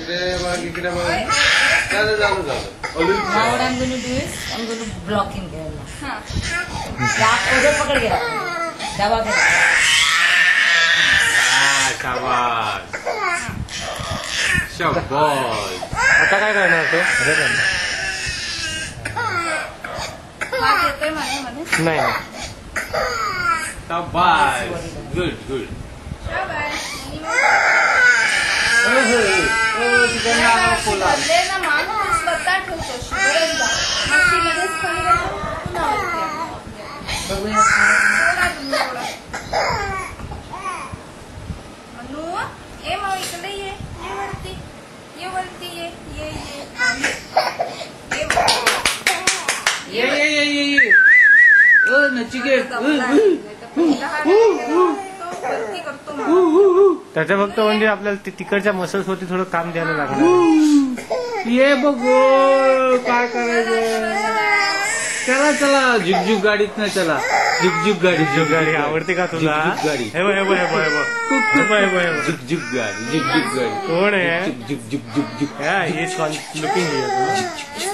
इकडे बघ. झालं झालं झालं. Now what I'm going to do is I'm going to block him here now. उधर पकड़ गया. दबा के. शाबाश शाबाश. आता काय करणार तो? नाही शाबाश. Good good. त्याच्या फक्त म्हणजे आपल्याला तिकडच्या मसल्स वरती थोडं काम द्यायला लागणार. ये बघो काय करायचं. चला चला झुकझुक गाडीत ना चला. झुकझुक गाडी. झुकझुक गाडी आवडते का तुला? झुकझुक गाडी. हे बघ हे बघ हे बघ हे बघ. झुकझुक गाडी. झुकझुक गाडी. कोण आहे? झुक झुक झुक झुक झुक. Yeah, he's looking here.